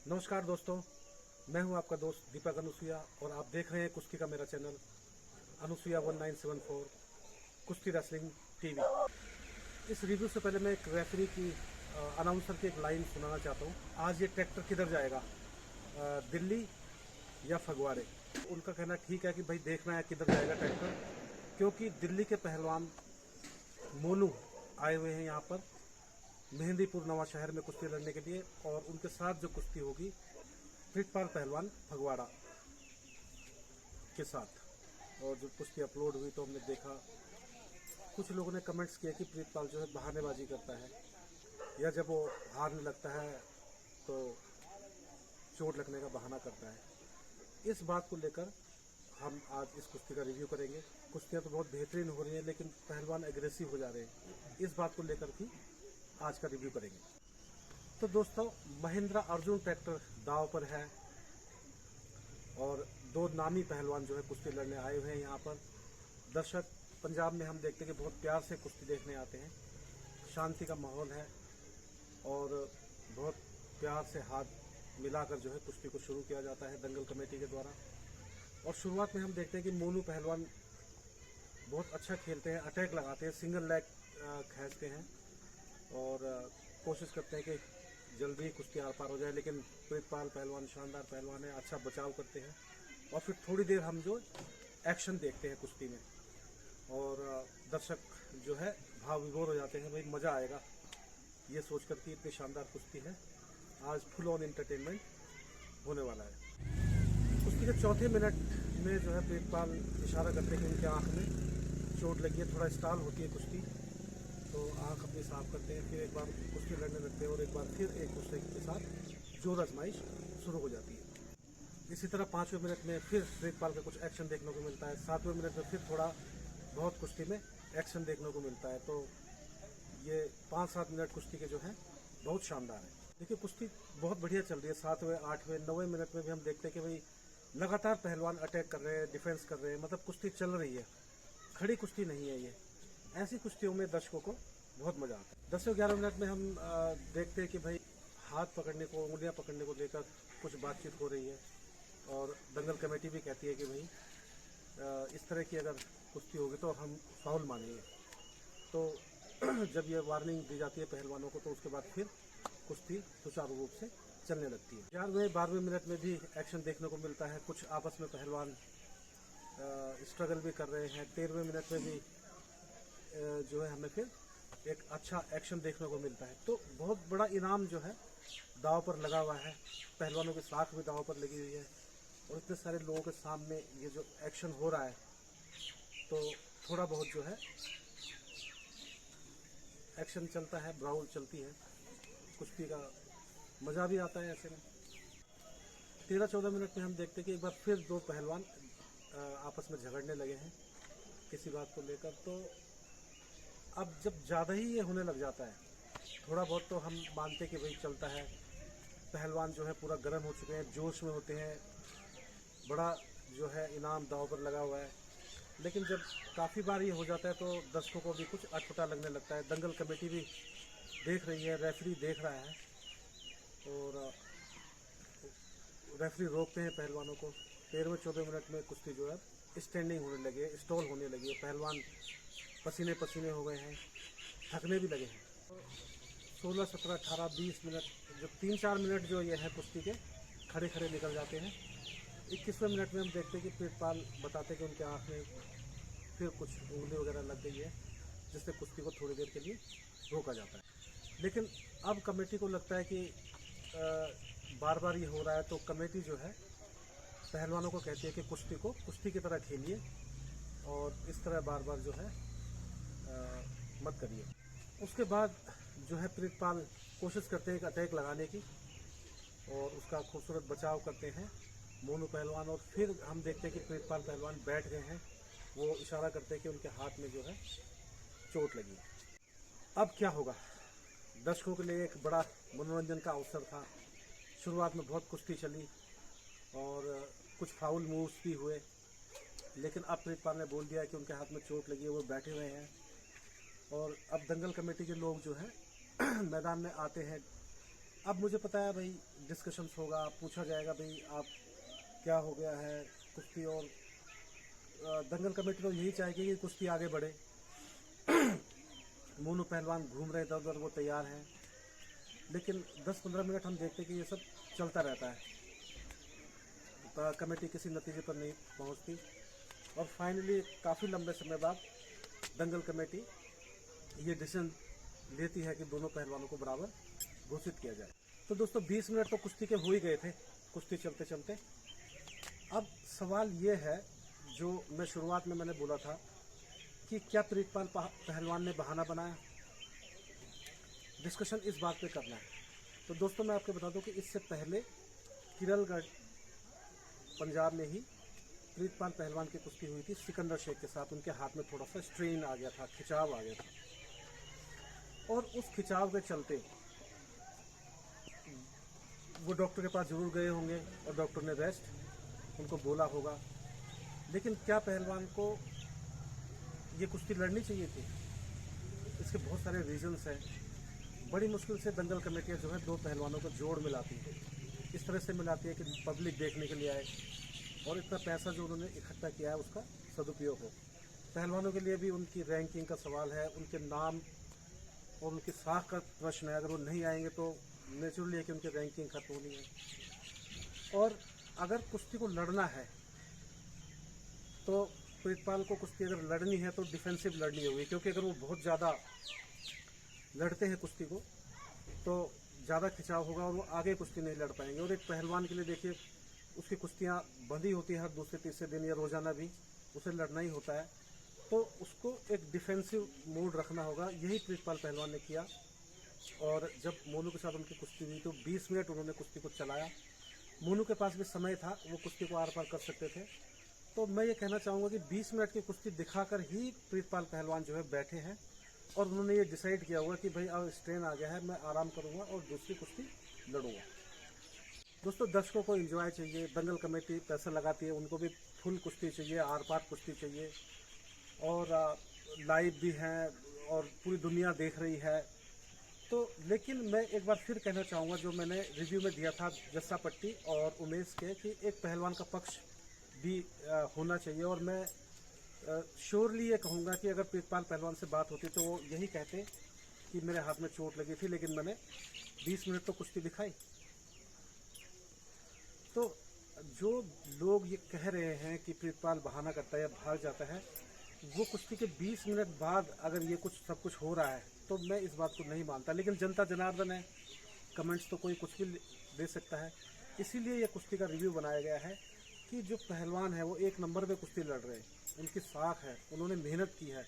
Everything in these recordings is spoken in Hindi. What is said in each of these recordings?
नमस्कार दोस्तों, मैं हूं आपका दोस्त दीपक अनुसुया और आप देख रहे हैं कुश्ती का मेरा चैनल अनुसुया 1974 कुश्ती रेसलिंग टीवी। इस रिव्यू से पहले मैं एक रेफरी की अनाउंसर की एक लाइन सुनाना चाहता हूं। आज ये ट्रैक्टर किधर जाएगा, दिल्ली या फगवाड़े? उनका कहना ठीक है कि भाई देखना है किधर जाएगा ट्रैक्टर, क्योंकि दिल्ली के पहलवान मोनू आए हुए हैं यहाँ पर मेहंदीपुर नवा शहर में कुश्ती लड़ने के लिए, और उनके साथ जो कुश्ती होगी प्रीतपाल पहलवान फगवाड़ा के साथ। और जब कुश्ती अपलोड हुई तो हमने देखा कुछ लोगों ने कमेंट्स किए कि प्रीतपाल जो है बहानेबाजी करता है, या जब वो हारने लगता है तो चोट लगने का बहाना करता है। इस बात को लेकर हम आज इस कुश्ती का रिव्यू करेंगे। कुश्तियाँ तो बहुत बेहतरीन हो रही हैं, लेकिन पहलवान एग्रेसिव हो जा रहे हैं। इस बात को लेकर भी आज का रिव्यू करेंगे। तो दोस्तों, महिंद्रा अर्जुन ट्रैक्टर दांव पर है और दो नामी पहलवान जो है कुश्ती लड़ने आए हुए हैं यहाँ पर। दर्शक पंजाब में हम देखते हैं कि बहुत प्यार से कुश्ती देखने आते हैं, शांति का माहौल है और बहुत प्यार से हाथ मिलाकर जो है कुश्ती को शुरू किया जाता है दंगल कमेटी के द्वारा। और शुरुआत में हम देखते हैं कि मोनू पहलवान बहुत अच्छा खेलते हैं, अटैक लगाते हैं, सिंगल लेग खींचते हैं और कोशिश करते हैं कि जल्दी कुश्ती आर पार हो जाए। लेकिन प्रीतपाल पहलवान शानदार पहलवान है, अच्छा बचाव करते हैं और फिर थोड़ी देर हम जो एक्शन देखते हैं कुश्ती में, और दर्शक जो है भाव विभोर हो जाते हैं। भाई मज़ा आएगा ये सोचकर कि इतनी शानदार कुश्ती है। आज फुल ऑन एंटरटेनमेंट होने वाला है। कुश्ती के चौथे मिनट में जो है प्रीतपाल इशारा करते हैं कि उनके आँख में चोट लगी है, थोड़ा स्टाल होती है कुश्ती, तो आँख अपनी साफ करते हैं, फिर एक बार कुश्ती लड़ने लगते हैं और एक बार फिर एक दूसरे के साथ जोर आजमाइश शुरू हो जाती है। इसी तरह 5वें मिनट में फिर प्रीतपाल का कुछ एक्शन देखने को मिलता है। 7वें मिनट में फिर थोड़ा बहुत कुश्ती में एक्शन देखने को मिलता है। तो ये 5-7 मिनट कुश्ती के जो है बहुत शानदार है। देखिए कुश्ती बहुत बढ़िया चल रही है। 7वें, 8वें, 9वें मिनट में भी हम देखते हैं कि भाई लगातार पहलवान अटैक कर रहे हैं, डिफेंस कर रहे हैं, मतलब कुश्ती चल रही है, खड़ी कुश्ती नहीं है ये। ऐसी कुश्तियों में दर्शकों को बहुत मजा आता है। 10वें-11वें मिनट में हम देखते हैं कि भाई हाथ पकड़ने को, उंगलियां पकड़ने को लेकर कुछ बातचीत हो रही है और दंगल कमेटी भी कहती है कि भाई इस तरह की अगर कुश्ती होगी तो हम फाउल मानेंगे। तो जब ये वार्निंग दी जाती है पहलवानों को तो उसके बाद फिर कुश्ती सुचारू रूप से चलने लगती है। 11वें-12वें मिनट में भी एक्शन देखने को मिलता है, कुछ आपस में पहलवान स्ट्रगल भी कर रहे हैं। 13वें मिनट में भी जो है हमें फिर एक अच्छा एक्शन देखने को मिलता है। तो बहुत बड़ा इनाम जो है दांव पर लगा हुआ है, पहलवानों की साख भी दांव पर लगी हुई है और इतने सारे लोगों के सामने ये जो एक्शन हो रहा है तो थोड़ा बहुत जो है एक्शन चलता है, ब्राउल चलती है, कुश्ती का मज़ा भी आता है ऐसे में। 13-14 मिनट में हम देखते हैं कि एक बार फिर दो पहलवान आपस में झगड़ने लगे हैं किसी बात को लेकर। तो अब जब ज़्यादा ही ये होने लग जाता है, थोड़ा बहुत तो हम मानते कि भाई चलता है, पहलवान जो है पूरा गर्म हो चुके हैं, जोश में होते हैं, बड़ा जो है इनाम दांव पर लगा हुआ है। लेकिन जब काफ़ी बार ये हो जाता है तो दर्शकों को भी कुछ अटपटा लगने लगता है। दंगल कमेटी भी देख रही है, रेफरी देख रहा है और रेफरी रोकते हैं पहलवानों को। 13वें-14वें मिनट में कुश्ती जो है स्टैंडिंग होने लगी है, स्टॉल होने लगी है, पहलवान पसीने पसीने हो गए हैं, थकने भी लगे हैं। तो 16, 17, 18, 20 मिनट, जो 3-4 मिनट जो ये है कुश्ती के खड़े खड़े निकल जाते हैं। 21वें मिनट में हम देखते हैं कि प्रीतपाल बताते हैं कि उनके आँख में फिर कुछ उंगली वगैरह लग गई है, जिससे कुश्ती को थोड़ी देर के लिए रोका जाता है। लेकिन अब कमेटी को लगता है कि बार बार ये हो रहा है, तो कमेटी जो है पहलवानों को कहती है कि कुश्ती को कुश्ती की तरह खेलिए और इस तरह बार बार जो है मत करिए। उसके बाद जो है प्रीतपाल कोशिश करते हैं एक अटैक लगाने की और उसका खूबसूरत बचाव करते हैं मोनू पहलवान। और फिर हम देखते हैं कि प्रीतपाल पहलवान बैठ गए हैं, वो इशारा करते हैं कि उनके हाथ में जो है चोट लगी है। अब क्या होगा? दर्शकों के लिए एक बड़ा मनोरंजन का अवसर था। शुरुआत में बहुत कुश्ती चली और कुछ फाउल मूव्स भी हुए, लेकिन अब प्रीतपाल ने बोल दिया कि उनके हाथ में चोट लगी है, वो बैठे हुए हैं। और अब दंगल कमेटी के लोग जो है मैदान में आते हैं अब मुझे पता है भाई डिस्कशंस होगा, पूछा जाएगा भाई आप क्या हो गया है कुश्ती, और दंगल कमेटी तो यही चाहेगी कि कुश्ती आगे बढ़े। मोनू पहलवान घूम रहे इधर उधर, वो तैयार हैं, लेकिन 10-15 मिनट हम देखते हैं कि ये सब चलता रहता है, तो कमेटी किसी नतीजे पर नहीं पहुंचती, और फाइनली काफ़ी लंबे समय बाद दंगल कमेटी ये डिसीजन लेती है कि दोनों पहलवानों को बराबर घोषित किया जाए। तो दोस्तों 20 मिनट तो कुश्ती के हो ही गए थे, कुश्ती चलते चलते। अब सवाल ये है, जो मैं शुरुआत में मैंने बोला था कि क्या प्रीतपाल पहलवान ने बहाना बनाया, डिस्कशन इस बात पे करना है। तो दोस्तों मैं आपको बता दूं कि इससे पहले किरलगढ़ पंजाब में ही प्रीतपाल पहलवान की कुश्ती हुई थी सिकंदर शेख के साथ। उनके हाथ में थोड़ा सा स्ट्रेन आ गया था, खिंचाव आ गया था, और उस खिंचाव के चलते वो डॉक्टर के पास जरूर गए होंगे और डॉक्टर ने रेस्ट उनको बोला होगा। लेकिन क्या पहलवान को ये कुश्ती लड़नी चाहिए थी? इसके बहुत सारे रीजंस हैं। बड़ी मुश्किल से दंगल कमेटियाँ जो है दो पहलवानों को जोड़ मिलाती है, इस तरह से मिलाती है कि पब्लिक देखने के लिए आए और इतना पैसा जो उन्होंने इकट्ठा किया है उसका सदुपयोग हो। पहलवानों के लिए भी उनकी रैंकिंग का सवाल है, उनके नाम और उनकी साख का प्रश्न है। अगर वो नहीं आएंगे तो नेचुरली है कि उनकी रैंकिंग खत्म होनी है। और अगर कुश्ती को लड़ना है तो प्रीतपाल को कुश्ती अगर लड़नी है तो डिफेंसिव लड़नी होगी, क्योंकि अगर वो बहुत ज़्यादा लड़ते हैं कुश्ती को तो ज़्यादा खिंचाव होगा और वो आगे कुश्ती नहीं लड़ पाएंगे। और एक पहलवान के लिए देखिए, उसकी कुश्तियाँ बंधी होती है हर दूसरे तीसरे दिन या रोज़ाना भी उसे लड़ना ही होता है, तो उसको एक डिफेंसिव मूड रखना होगा। यही प्रीतपाल पहलवान ने किया। और जब मोनू के साथ उनकी कुश्ती हुई तो 20 मिनट उन्होंने कुश्ती को चलाया। मोनू के पास भी समय था, वो कुश्ती को आर पार कर सकते थे। तो मैं ये कहना चाहूँगा कि 20 मिनट की कुश्ती दिखाकर ही प्रीतपाल पहलवान जो है बैठे हैं, और उन्होंने ये डिसाइड किया हुआ कि भाई अब स्ट्रेन आ गया है, मैं आराम करूँगा और दूसरी कुश्ती लड़ूंगा। दोस्तों दर्शकों को एंजॉय चाहिए, दंगल कमेटी पैसा लगाती है, उनको भी फुल कुश्ती चाहिए, आर पार कुश्ती चाहिए, और लाइव भी हैं और पूरी दुनिया देख रही है। तो लेकिन मैं एक बार फिर कहना चाहूँगा, जो मैंने रिव्यू में दिया था जस्सा पट्टी और उमेश के, कि एक पहलवान का पक्ष भी होना चाहिए। और मैं श्योरली ये कहूँगा कि अगर प्रीतपाल पहलवान से बात होती तो वो यही कहते कि मेरे हाथ में चोट लगी थी, लेकिन मैंने 20 मिनट तो कुश्ती दिखाई। तो जो लोग ये कह रहे हैं कि प्रीतपाल बहाना करता है या भाग जाता है, वो कुश्ती के 20 मिनट बाद अगर ये कुछ सब कुछ हो रहा है तो मैं इस बात को नहीं मानता। लेकिन जनता जनार्दन है, कमेंट्स तो कोई कुछ भी दे सकता है। इसीलिए ये कुश्ती का रिव्यू बनाया गया है कि जो पहलवान है वो एक नंबर पे कुश्ती लड़ रहे हैं, उनकी साख है, उन्होंने मेहनत की है,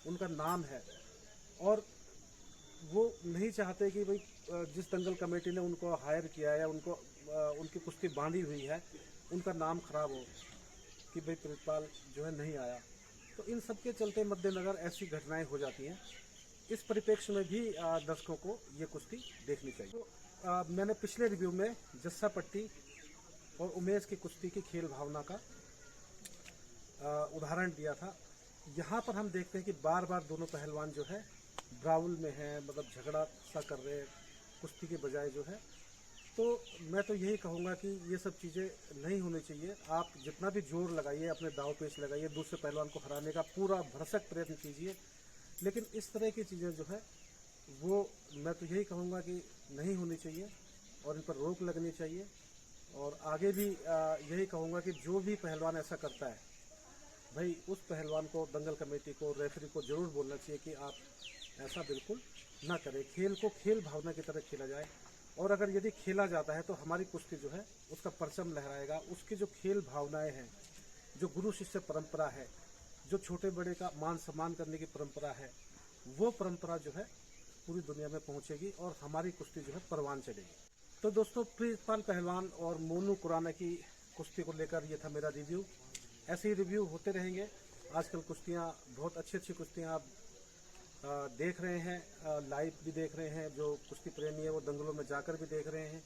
उनका नाम है, और वो नहीं चाहते कि भाई जिस दंगल कमेटी ने उनको हायर किया है या उनको उनकी कुश्ती बांधी हुई है उनका नाम खराब हो कि भाई प्रीतपाल जो है नहीं आया। तो इन सब के चलते मद्देनजर ऐसी घटनाएं हो जाती हैं। इस परिप्रेक्ष्य में भी दर्शकों को ये कुश्ती देखनी चाहिए। तो मैंने पिछले रिव्यू में जस्सा पट्टी और उमेश की कुश्ती की खेल भावना का उदाहरण दिया था। यहाँ पर हम देखते हैं कि बार बार दोनों पहलवान जो है ब्राउल में हैं, मतलब झगड़ा सा कर रहे हैं कुश्ती के बजाय जो है। तो मैं तो यही कहूँगा कि ये सब चीज़ें नहीं होनी चाहिए। आप जितना भी जोर लगाइए, अपने दाव पेच लगाइए, दूसरे पहलवान को हराने का पूरा भरसक प्रयत्न कीजिए, लेकिन इस तरह की चीज़ें जो है वो मैं तो यही कहूँगा कि नहीं होनी चाहिए और इन पर रोक लगनी चाहिए। और आगे भी यही कहूँगा कि जो भी पहलवान ऐसा करता है, भाई उस पहलवान को, दंगल कमेटी को, रेफरी को जरूर बोलना चाहिए कि आप ऐसा बिल्कुल ना करें। खेल को खेल भावना की तरह खेला जाए, और अगर यदि खेला जाता है तो हमारी कुश्ती जो है उसका परचम लहराएगा। उसकी जो खेल भावनाएं हैं, जो गुरु शिष्य परंपरा है, जो छोटे बड़े का मान सम्मान करने की परंपरा है, वो परंपरा जो है पूरी दुनिया में पहुंचेगी और हमारी कुश्ती जो है परवान चलेगी। तो दोस्तों प्रीतपाल पहलवान और मोनू खुराना की कुश्ती को लेकर ये था मेरा रिव्यू। ऐसे ही रिव्यू होते रहेंगे। आजकल कुश्तियाँ, बहुत अच्छी अच्छी कुश्तियाँ आप देख रहे हैं, लाइव भी देख रहे हैं। जो कुश्ती प्रेमी है वो दंगलों में जाकर भी देख रहे हैं,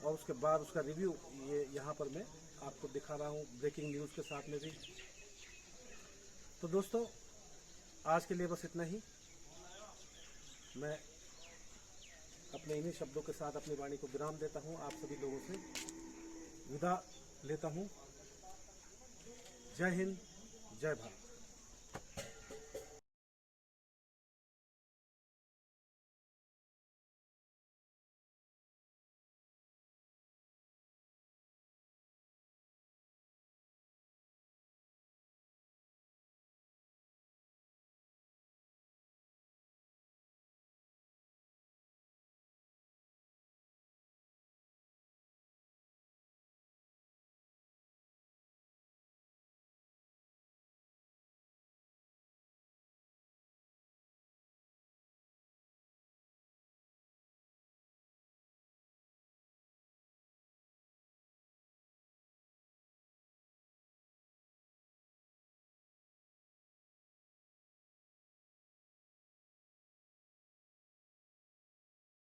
और उसके बाद उसका रिव्यू ये यहाँ पर मैं आपको दिखा रहा हूँ ब्रेकिंग न्यूज़ के साथ में भी। तो दोस्तों आज के लिए बस इतना ही। मैं अपने इन्हीं शब्दों के साथ अपनी वाणी को विराम देता हूँ। आप सभी लोगों से विदा लेता हूँ। जय हिंद, जय भारत।